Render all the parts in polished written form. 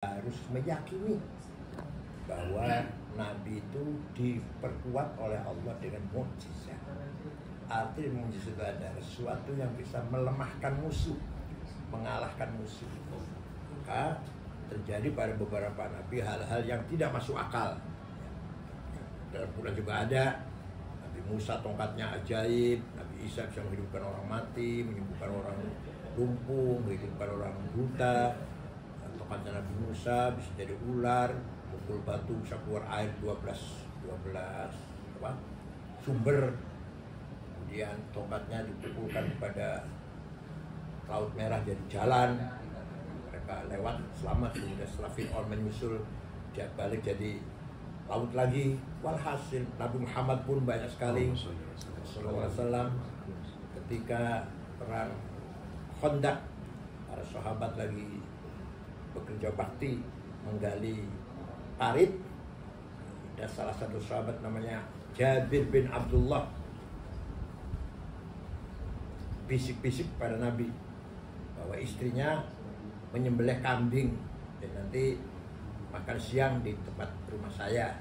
harus meyakini bahwa Nabi itu diperkuat oleh Allah dengan mukjizat. Arti mukjizat itu adalah sesuatu yang bisa melemahkan musuh, mengalahkan musuh. Maka terjadi pada beberapa Nabi hal-hal yang tidak masuk akal. Dalam Quran juga ada Nabi Musa tongkatnya ajaib, Nabi Isa bisa menghidupkan orang mati, menyembuhkan orang lumpuh, menghidupkan orang buta. Tongkatnya Nabi Musa bisa jadi ular, mukul batu bisa keluar air 12 sumber. Kemudian tongkatnya dipukulkan kepada Laut Merah jadi jalan, mereka lewat selamat. Kemudian setelah Fir'aun menyusul dia balik jadi laut lagi. Walhasil Nabi Muhammad pun banyak sekali sallallahu alaihi wasallam ketika perang Khandaq, para sahabat lagi bekerja bakti menggali parit. Ada salah satu sahabat namanya Jabir bin Abdullah bisik-bisik pada Nabi bahwa istrinya menyembelih kambing dan nanti makan siang di tempat rumah saya.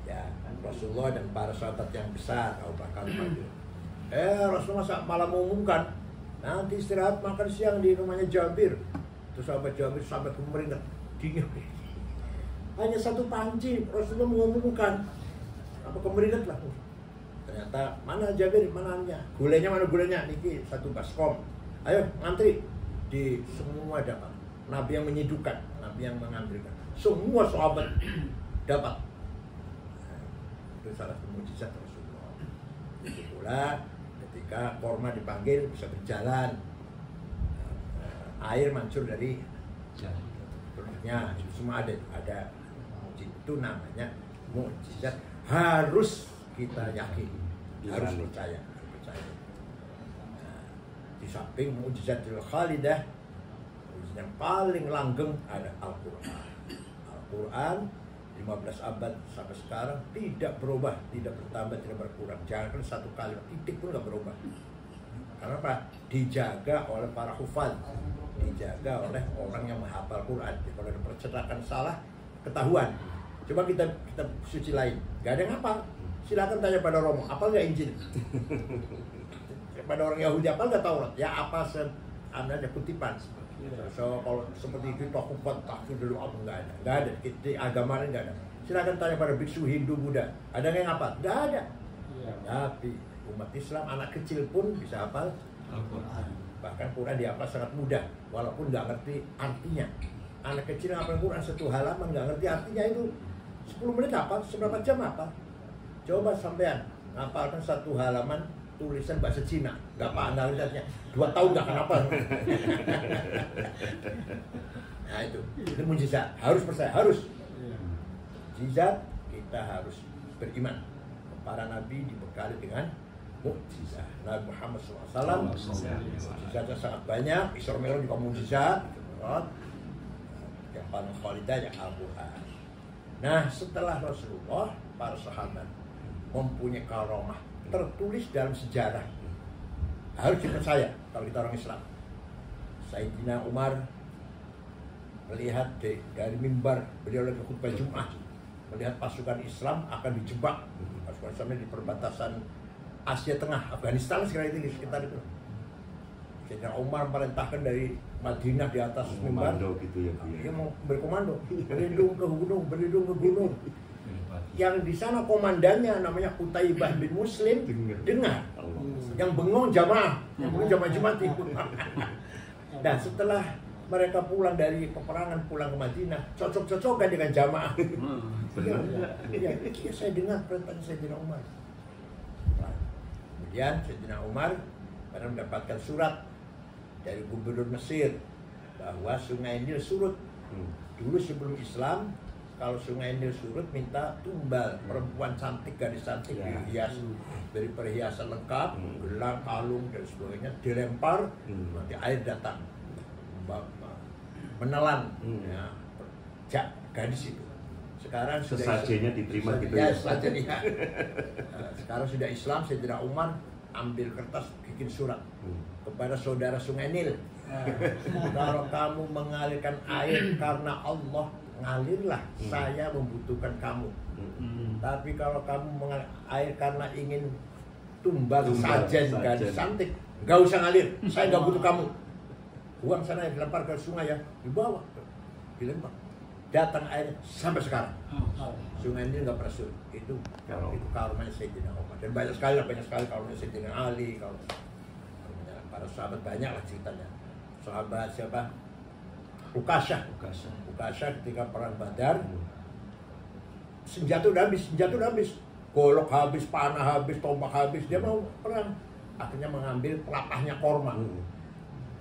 Ya, Rasulullah dan para sahabat yang besar Abu Bakar panggil. Rasulullah malah mengumumkan nanti istirahat makan siang di rumahnya Jabir. Terus sahabat Jabir sampai kemeringat dingin. Hanya satu panci Rasulullah mengumumkan apa kemeringat lah. Ternyata mana Jabir, mananya gulanya, mana gulanya niki satu baskom. Ayo ngantri di semua dapat. Nabi yang menyidukkan, Nabi yang mengambilkan. Semua sahabat dapat. Itu salah satu mukjizat Rasulullah. Itu pula ketika korma dipanggil bisa berjalan. Air mancur dari tulangnya, itu semua ada itu namanya mukjizat. Harus kita yakini, harus percaya. Nah, di samping mukjizatul khalidah, yang paling langgeng ada Al-Quran. Al-Quran 15 abad sampai sekarang tidak berubah, tidak bertambah, tidak berkurang. Jangan satu kalimat titik pun nggak berubah. Karena apa? Dijaga oleh para hufaz, dijaga oleh orang yang menghafal Quran. Jadi kalau ada percetakan salah, ketahuan. Coba kita suci lain, gak ada yang hafal. Silakan tanya pada Romo, apa nggak Injil? Pada orang Yahudi apa nggak Taurat? Ya apa ada kutipan. So kalau seperti itu aku takut dulu apa nggak ada. Di agama lain nggak ada. Silakan tanya pada biksu Hindu Buddha, ada yang hafal? Nggak ada. Tapi umat Islam anak kecil pun bisa hafal Al-Quran. Bahkan Quran dihafal sangat mudah, walaupun nggak ngerti artinya. Anak kecil yang hafal Quran satu halaman nggak ngerti artinya itu 10 menit hafal, seberapa jam hafal? Coba sampean ngapalkan satu halaman tulisan bahasa Cina, nggak apa analisanya 2 tahun nggak kenapa. Nah itu mukjizat, harus percaya, harus. Mukjizat kita harus beriman. Para nabi dibekali dengan mukjizat. Nabi Muhammad SAW mukjizatnya sangat banyak. Isra Mi'raj juga mukjizat. Yang paling khalidah yang Al-Quran. Nah setelah Rasulullah, para sahabat mempunyai karomah tertulis dalam sejarah, harus dipercaya kalau kita orang Islam. Sayyidina Umar melihat dari mimbar beliau lagi khutbah Jumat, melihat pasukan Islam akan dijebak. Pasukan Islamnya di perbatasan Asia Tengah, Afghanistan sekarang itu di sekitar itu. Sayyidina Umar merintahkan dari Madinah di atas mimbar, gitu ya, dia mau berkomando, berlindung ke gunung. Yang di sana komandannya namanya Qutaibah bin Muslim dengar. Yang bengong jamaah, yang bengong jamaah Jumat itu. Dan setelah mereka pulang dari peperangan, pulang ke Madinah, cocok-cocokan dengan jamaah. Ya, saya dengar perintah Sayyidina Umar. Kemudian Sayyidina Umar karena mendapatkan surat dari gubernur Mesir bahwa Sungai Nil surut. Dulu sebelum Islam, kalau Sungai Nil surut minta tumbal perempuan cantik, gadis cantik dihias, beri perhiasan lengkap, gelang, kalung dan sebagainya, dilempar, nanti air datang menelan gadis itu. Sekarang sudah sesajinya diterima gitu ya. Sekarang sudah Islam, Sayyidina Umar ambil kertas bikin surat kepada saudara Sungai Nil. Kalau kamu mengalirkan air karena Allah, ngalirlah. Saya membutuhkan kamu. Tapi kalau kamu mengalir air karena ingin tumbang sajen dan santik, nggak usah ngalir. Saya nggak butuh kamu. Uang sana yang dilempar ke sungai ya, dibawa, dilempar. Datang air sampai sekarang. Sungai ini nggak pernah surut. Itu karomanya Sayyidina Umar. Dan banyak sekali karomanya Sayyidina Ali. Kalau para sahabat banyak lah ceritanya. Sahabat siapa? Ukasyah ketika perang Badar, senjata udah habis, golok habis, panah habis, tombak habis, dia mau perang. Akhirnya mengambil pelapahnya korma.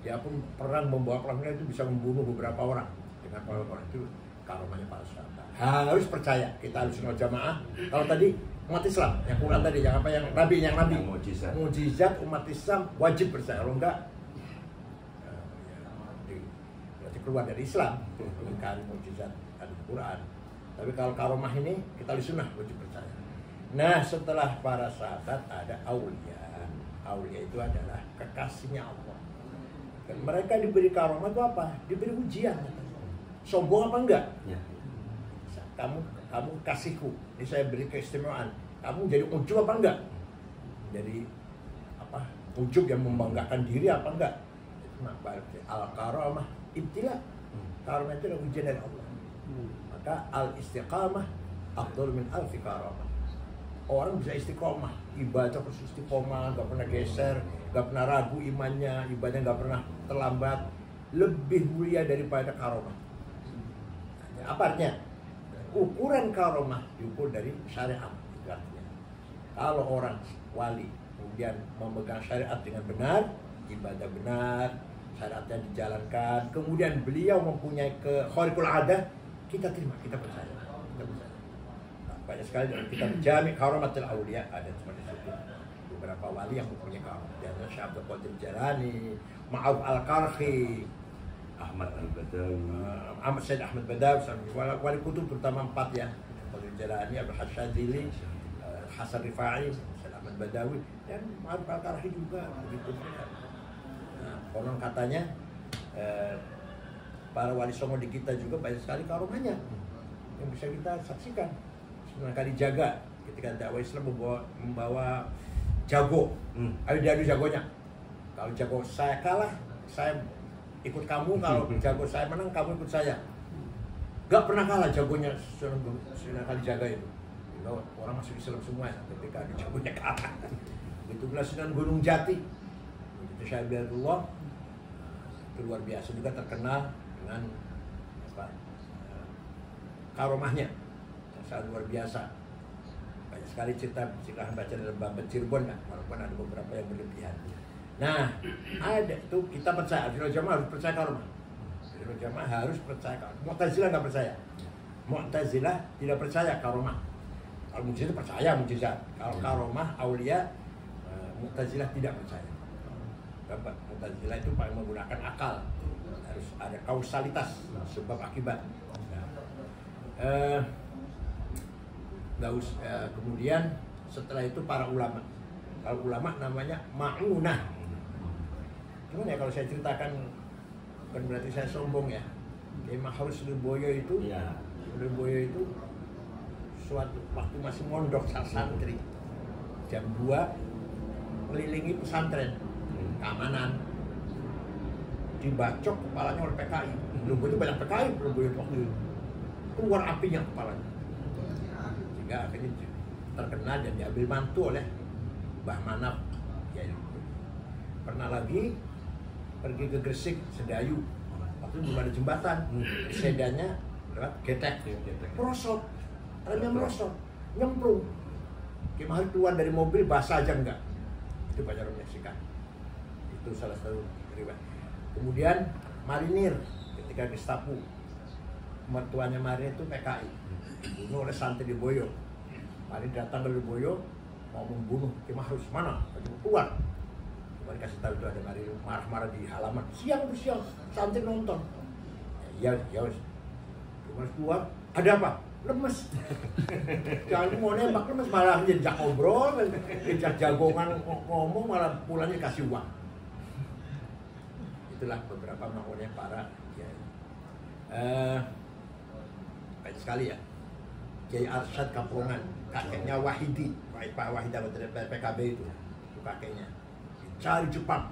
Dia pun perang, membawa pelapahnya itu bisa membunuh beberapa orang. Dengan orang itu karomanya para sahabat. Harus percaya, kita harus jamaah. Kalau tadi umat Islam, yang kurang tadi, yang apa, yang nabi, mujizat umat Islam wajib percaya. Kalau enggak, berarti keluar dari Islam, mengingkari mujizat Al-Quran. Tapi kalau karomah ini, kita di sunnah wajib percaya. Nah, setelah para sahabat ada aulia. Aulia itu adalah kekasihnya Allah. Dan mereka diberi karomah itu apa? Diberi ujian. Sombong apa enggak? Ya. Kamu kasihku, ini saya beri keistimewaan. Kamu jadi ujub apa enggak? Jadi apa? Ujub yang membanggakan diri apa enggak? Nah, al-karamah ibtila. Karamah itu adalah ujian dari Allah. Maka al-istiqamah afdal min alfi karamah. Orang bisa istiqomah, ibadah terus istiqomah, gak pernah geser, gak pernah ragu imannya, ibadahnya gak pernah terlambat, lebih mulia daripada karomah. Apa artinya? Ukuran karomah diukur dari syariat. Artinya, kalau orang wali kemudian memegang syariat dengan benar, ibadah benar, syariatnya dijalankan, kemudian beliau mempunyai khariqul adah, kita terima, kita percaya. Banyak sekali dalam kitab Jami' Karamatul Auliya ada seperti itu. Beberapa wali yang mempunyai karamah. Ada Syekh Abdul Qadir Jalani, Ma'af Al-Karhi, Sayyid Ahmad Badawi, wali kutub terutama 4 ya. Qadir Jalani, Abdul Hasyadzili, Hasan Rifai, Sayyid Ahmad Badawi, dan Ma'af Al-Karhi juga begitu. Nah, konon katanya para wali songo di kita juga banyak sekali karomahnya yang bisa kita saksikan. Sunan Kalijaga ketika dakwah Islam membawa jago, ayo diadu jagonya. Kalau jago saya kalah, saya ikut kamu. Kalau jago saya menang, kamu ikut saya. Gak pernah kalah jagonya Sunan Kalijaga itu. Orang masuk Islam semua ketika ada jagonya kalah. Itu pula Sunan Gunung Jati, itu Syaibatullah, itu luar biasa juga, terkenal dengan apa, karomahnya. Sangat luar biasa. Banyak sekali cerita, silahkan baca dalam bab Cirebon ya, walaupun ada beberapa yang berlebihan. Nah, ada itu kita percaya, Ahlul Jamaah harus percaya karomah. Ahlul Jamaah harus percaya karomah. Mu'tazilah nggak percaya. Mu'tazilah tidak percaya karomah. Kalau mujizat percaya mujizat. Kalau karomah aulia, Mu'tazilah tidak percaya. Mu'tazilah itu paling menggunakan akal. Harus ada kausalitas, sebab akibat. Kemudian setelah itu para ulama. Kalau ulama namanya ma'unah. Gimana ya kalau saya ceritakan, bukan berarti saya sombong ya. Kiai Mahrus Lirboyo itu, suatu waktu masih mondok santri, jam 2 kelilingi pesantren, keamanan, dibacok kepalanya oleh PKI. Lirboyo itu banyak PKI, Lirboyo waktu itu keluar apinya kepalanya. Akhirnya terkenal dan diambil mantu oleh Mbah Manaf ya. Pernah lagi pergi ke Gresik, Sedayu, waktu itu belum ada jembatan, sepedanya lewat getek, merosot, remnya merosot, nyemplung. Gimana keluar dari mobil basah aja enggak, itu banyak orang menyaksikan. Itu salah satu riwayat. Kemudian marinir ketika Gestapo, mertuanya marinir itu PKI, dibunuh oleh santri di Boyo. Mari datang ke Lirboyo mau membunuh Kiai Mahrus, mana? Keluar. Kemarin kasih tahu itu ada Mari marah-marah di halaman. Siang, santri nonton. Ya, Kiai keluar. Ada apa? Lemes. Jangan mau nembak lemes, malah jejak ngobrol, jejak jagongan ngomong, malah pulangnya kasih uang. Itu itulah beberapa makmurnya para kiai. Banyak sekali ya. Kiai Arsyad Kampungan, kakeknya Wahidi, Pak Wahid dari PKB itu kakeknya. Cari Jepang,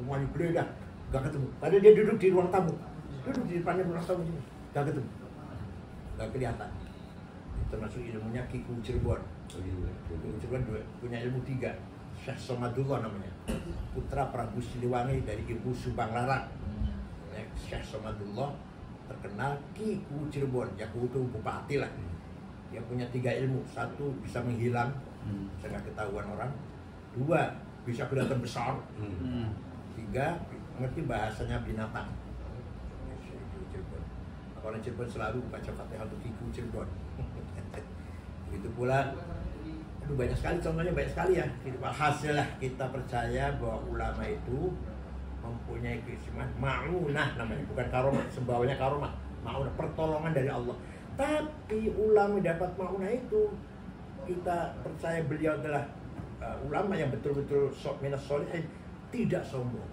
rumahnya gede dah, gak ketemu. Padahal dia duduk di ruang tamu, duduk di depannya ruang tamu ini, gak ketemu, gak kelihatan. Termasuk ilmunya Kiku Cirebon. Kiku Cirebon punya ilmu 3. Syekh Somadullah namanya, putra Prabu Siliwangi dari Ibu Subang Larang. Syekh Somadullah terkenal Kiku Cirebon, ya itu bupati lah. Dia punya 3 ilmu. 1 bisa menghilang, bisa nggak ketahuan orang. 2 bisa kelihatan besar. 3 mengerti bahasanya binatang. Orang Cirebon selalu baca Fatihah untuk Kiku Cirebon. Begitu pula, banyak sekali contohnya, banyak sekali ya. Hasil lah kita percaya bahwa ulama itu mempunyai keistimewaan ma'unah namanya, bukan karomah, sembawanya karomah, ma'unah, pertolongan dari Allah. Tapi ulama dapat ma'unah itu, kita percaya beliau adalah ulama yang betul-betul minas sholihin, tidak sombong,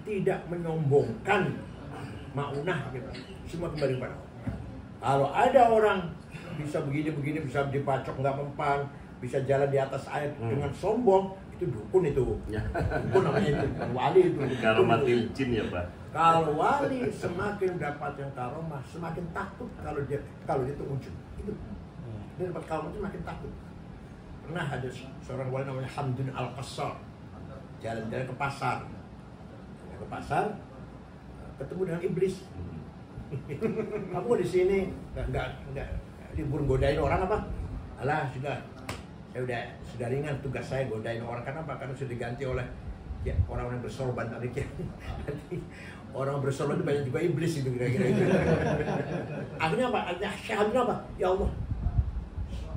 tidak menyombongkan ma'unah gitu. Semua kembali pada Allah. Kalau ada orang bisa begini-begini, bisa dipacok nggak mempan, bisa jalan di atas air dengan sombong, itu dukun itu. Dukun namanya itu, bukan wali itu. Karomatin jin ya Pak. Kalau wali semakin dapat yang karomah, semakin takut kalau dia itu ujung. Itu. Dia dapat karomah itu makin takut. Pernah ada seorang wali namanya Hamdun Al-Qassar, jalan-jalan ke pasar. Ke pasar, ketemu dengan iblis. Kamu di sini enggak libur godain orang apa? Alah sudah, saya sudah ringan tugas saya godain orang. Kenapa? Karena sudah diganti oleh ya orang yang bersorban tadi. Orang bersorban itu banyak juga iblis itu kira-kira itu. Akhirnya apa? Akhirnya apa? Ya Allah,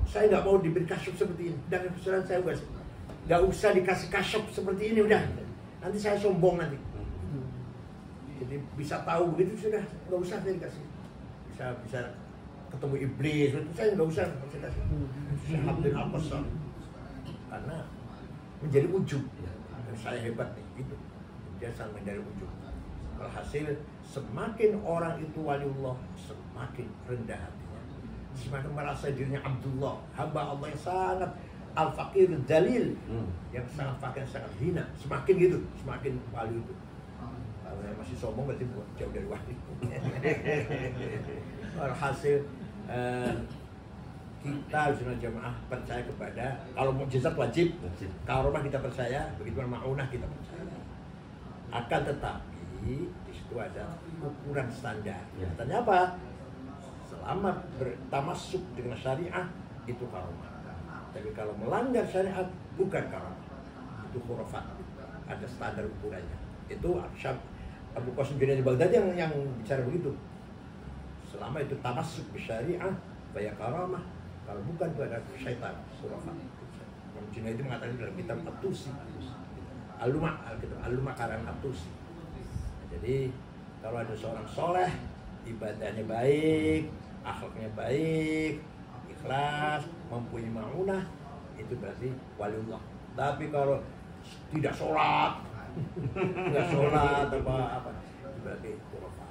saya nggak mau diberi kasyuf seperti ini. Dan kebetulan saya nggak usah dikasih kasyuf seperti ini udah. Nanti saya sombong nanti. Jadi bisa tahu begitu sudah, nggak usah saya dikasih. Bisa ketemu iblis, itu saya nggak usah kasih. Alhamdulillah Al-Qassar. Karena menjadi ujub. Saya hebat nih, itu. Dia sampai dari ujub. Alhasil semakin orang itu waliullah, semakin rendah hatinya. Semakin merasa dirinya Abdullah, hamba Allah yang sangat al-faqir dalil, yang sangat fakir, sangat hina. Semakin gitu, semakin wali itu. Kalau yang masih sombong berarti jauh dari wali. Alhasil kita sunnah jamaah percaya kepada, kalau mukjizat wajib, karomah kita percaya, begitu ma'unah kita percaya. Akan tetapi di situ ada ukuran standar. Katanya apa? Selama bertamasuk dengan syariah itu karomah. Tapi kalau melanggar syariat bukan karomah, itu khurafat. Ada standar ukurannya. Itu Abu Qasim Junaidi Baghdadi yang bicara begitu. Selama itu tamasuk syariah, bayar karamah. Kalau bukan itu ada syaitan, khurafat. Imam Junaidi mengatakan dalam kitab At-Tusi, Al-Lumah karangan At-Tusi. Jadi kalau ada seorang soleh, ibadahnya baik, akhlaknya baik, ikhlas, mempunyai ma'unah, itu berarti waliullah. Tapi kalau tidak sholat, nggak sholat apa berarti khurafat.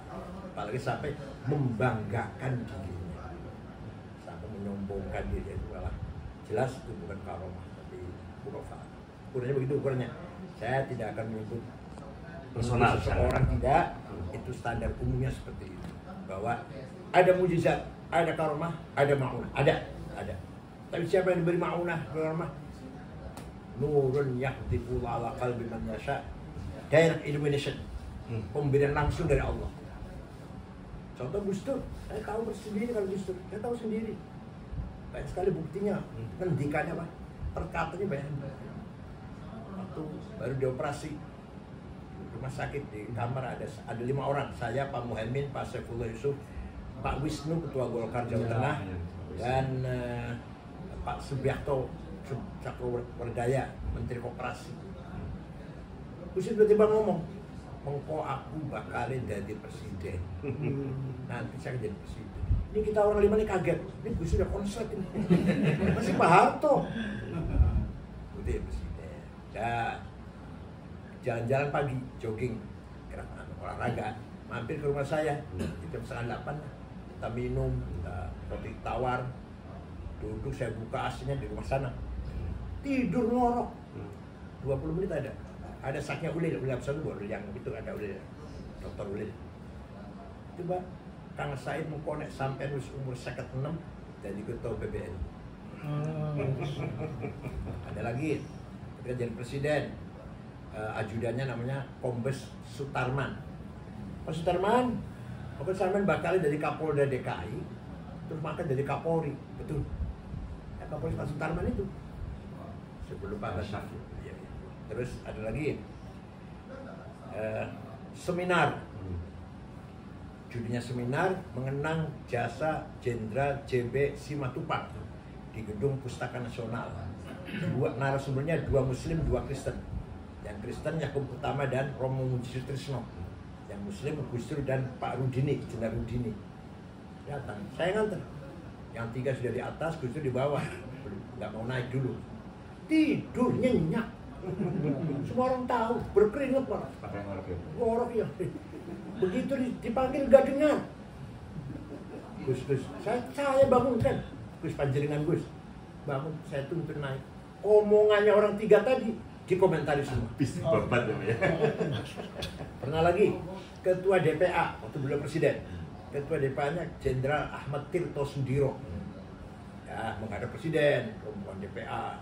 Apalagi sampai membanggakan dirinya, sampai menyombongkan diri, itu malah jelas itu bukan karomah tapi khurafat. Ukurannya begitu ukurannya. Saya tidak akan menyebut personal seseorang, tidak. Itu standar umumnya seperti itu, bahwa ada mujizat, ada karomah, ada ma'unah, ada. Tapi siapa yang diberi ma'unah, karomah? Nurun yahdifu ala qalbi man yasha, direct illumination, pemberian langsung dari Allah. Contoh Gus Dur, saya tahu sendiri kalau Gus Dur, saya tahu sendiri. Banyak sekali buktinya, ngendikannya apa? Perkataannya banyak. Waktu baru dioperasi rumah sakit, di kamar ada 5 orang, saya, Pak Muhaimin, Pak Saifullah Yusuf, Pak Wisnu Ketua Golkar Jawa Tengah, dan Pak Subiakto Cakrowardaya, Menteri Koperasi. Gus tiba-tiba ngomong, "Mengko aku bakalin jadi presiden. Nanti saya jadi presiden." Ini kita orang 5 ini kaget. Ini Gus udah konslet ini. Masih Pak Harto. Udah presiden. Dan jalan-jalan pagi, jogging, kira olahraga, mampir ke rumah saya jam 7:30 kita minum, kita roti tawar, duduk, saya buka AC-nya di rumah sana, tidur ngorok 20 menit ada saknya Ulil yang itu ada Ulil, Dr. Ulil. Coba Kang Said mengkonek sampai umur 56 jadi ketua PBN. Ada lagi ketika jadi presiden, ajudannya namanya Kombes Sutarman. Pak Sutarman bakal dari Kapolda DKI, terus makan jadi Kapolri, betul? Ya, Kapolri Pak Sutarman itu sebelum Pak Basar. Terus ada lagi seminar, judulnya seminar mengenang jasa Jenderal JB Simatupang di Gedung Pustaka Nasional. Narasumbernya 2 Muslim, 2 Kristen. Yang Kristen Yakub Utama dan Romo Mujisutrisno. Yang Muslim Gus Dur dan Pak Rudini, Jenderal Rudini. Datang, saya nganter. Yang 3 sudah di atas, Gus Dur di bawah. Nggak mau naik dulu. Tidur nyenyak. Semua orang tahu, berkeringat malah. Pakai ngorok ya. Begitu dipanggil nggak dengar. Gus, saya bangunkan. Gus, panjeringan Gus. Bangun, saya tuntun naik. Omongannya orang 3 tadi dikomentari semua. Bis babat ya. Pernah lagi ketua DPA waktu beliau presiden. Ketua DPA-nya Jenderal Ahmad Tirto Sudiro. Ya, menghadap presiden, rombongan DPA.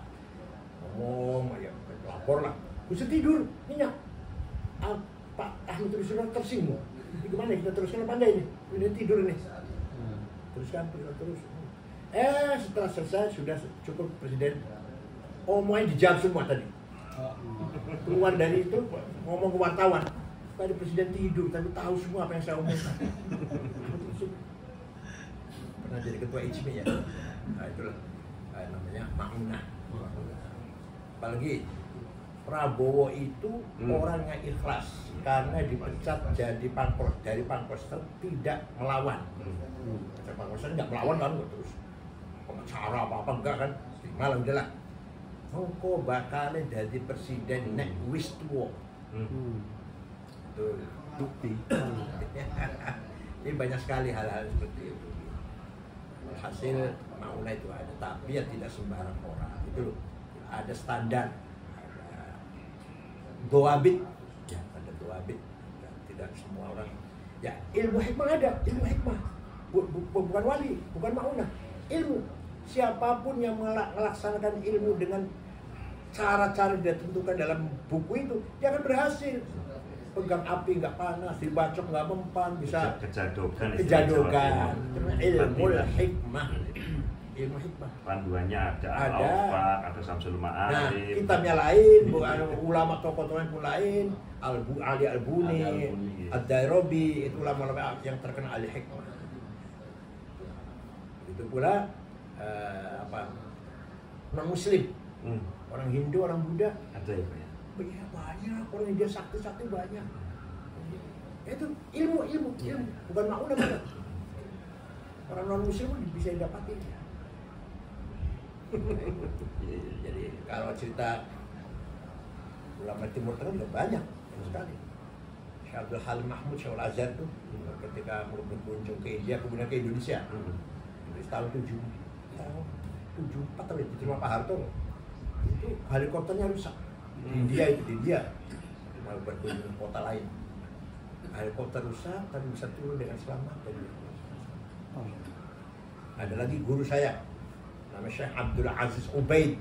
Ngomong, ya lapor lah. Gus tidur, nyenyak. Pak Ahmad Tirto Sudiro tersinggung. Ini gimana kita teruskan apa enggak ini? Ini tidur nih. Teruskan terus. Setelah selesai sudah cukup presiden. Omongannya dijawab semua tadi. Keluar dari itu ngomong ke wartawan. Tadi presiden tidur tapi tahu semua apa yang saya omongkan. Pernah jadi ketua IJMI ya. Nah, itulah namanya Ma'unah. Apalagi Prabowo itu orangnya ikhlas karena dipecat jadi dari Pangkoster tidak melawan. Pangkoster nggak melawan kan terus pengacara apa enggak kan, malah udah lah. Mongko bakal jadi presiden nek wis tuwa. Tuh bukti. Ini banyak sekali hal-hal seperti itu. Hasil Ma'unah itu ada, tapi ya tidak sembarang orang. Itu loh. Ada standar, ada doabit, ya ada doabit. Ya, tidak semua orang. Ya ilmu hikmah ada, ilmu hikmah. Bukan wali, bukan Ma'unah. Ilmu. Siapapun yang melaksanakan ilmu dengan cara-cara dia tentukan dalam buku itu, dia akan berhasil. Pegang api nggak panas, dibacok nggak mempan, bisa kejadogan. Ilmu hikmah. Ilmu hikmah. Panduannya ada Al-Awfaq, ada Samsul Ma'arif. Nah, kitabnya lain, ulama tokoh-tokohnya pun lain. Ali Albuni, Ad-Dairobi, itu ulama-ulama yang terkenal ahli hikmah. Itu pula non-Muslim, orang Hindu, orang Buddha. Ada ya Pak ya? Banyak, orang India sakti-sakti banyak. Itu ilmu, bukan Ma'unah bukan. Orang non-Muslim bisa didapati. Jadi kalau cerita ulama Timur Tengah juga banyak sekali. Syekh Abdul Halim Mahmud, Syekh Al-Azhar tuh ketika berkunjung ke India, kemudian ke Indonesia. Di tahun 74 tahun di rumah Pak Harto. Itu helikopternya rusak. Di India mau berkunjung ke kota lain. Helikopter rusak tapi bisa turun dengan selamat dari. Ada lagi guru saya namanya Syekh Abdul Aziz Ubaid.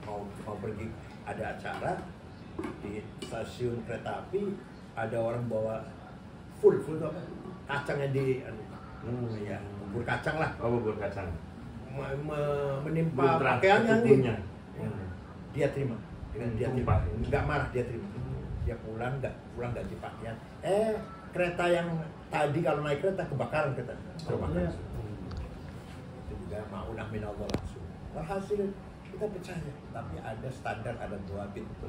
Mau pergi ada acara di stasiun kereta api, ada orang bawa full tuh kacangnya ya bubur kacang lah. Bubur kacang. Menimpa pakaiannya nih. Dia terima. Nggak marah, dia terima. Dia pulang ganti pakaian. Kereta yang tadi kalau naik kereta kebakaran kereta. Itu juga Ma'unah minallah langsung. Hasil kita percaya, tapi ada standar, ada doabit itu.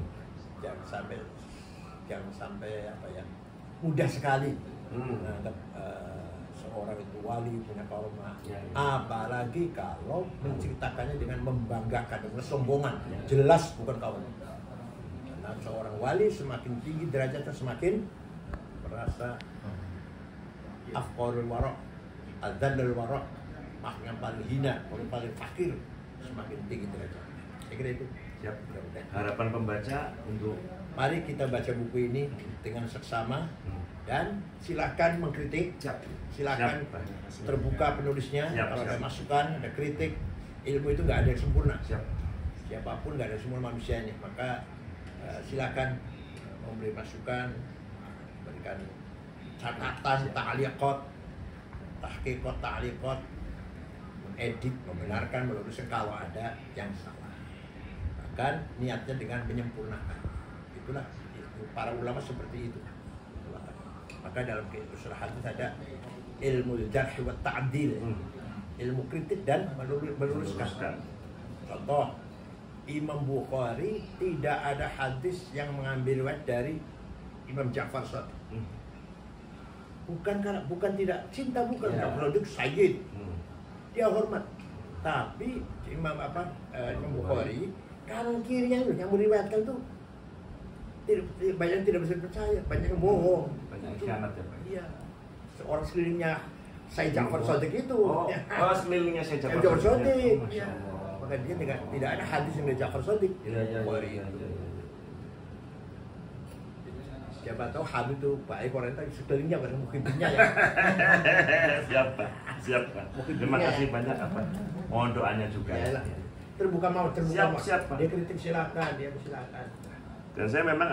Jangan sampai apa ya, mudah sekali menganggap seorang itu wali, punya karomah. Apalagi kalau menceritakannya dengan membanggakan, dengan sombongan. Jelas bukan karomah. Nah, seorang wali semakin tinggi derajatnya semakin merasa afqarul wara', adzallul wara', yang paling hina, yang paling fakir, semakin tinggi derajatnya. Saya kira itu. Siap. Harapan pembaca untuk mari kita baca buku ini dengan seksama dan silakan mengkritik. Silakan terbuka penulisnya. Kalau ada masukan, ada kritik, ilmu itu nggak ada yang sempurna. Siapapun nggak ada sempurna manusia ini. Maka silakan memberi masukan, berikan catatan, ta'liqat, tahqiqat, ta'liqat, mengedit, membenarkan, meluruskan kalau ada yang salah. Bahkan niatnya dengan menyempurnakan. Itulah para ulama seperti itu. Maka dalam usul hadis ada ilmu jarh wa ta'dil, ilmu kritik dan meluruskan. Contoh, Imam Bukhari tidak ada hadis yang mengambil riwayat dari Imam Ja'far Shadiq. Bukan tidak cinta, bukan produk sayyid. Dia hormat. Tapi Imam Bukhari kanan kirinya yang meriwayatkan tuh banyak tidak bisa percaya, banyak yang bohong. Banyak khianat ya Pak. Iya. Seorang sekelilingnya Sayyid Ja'far Shadiq itu. Sekelilingnya Sayyid Ja'far Shadiq. Iya. Maka dia tidak ada hadis yang dari Ja'far Shadiq. Iya. Siapa tahu Habib itu baik orang itu sekelilingnya bukan mukibnya ya. Siap Pak. Terima kasih banyak apa. Mohon doanya juga. Yalah. Terbuka mau. Siap, Pak. Dia kritik silakan. Dan saya memang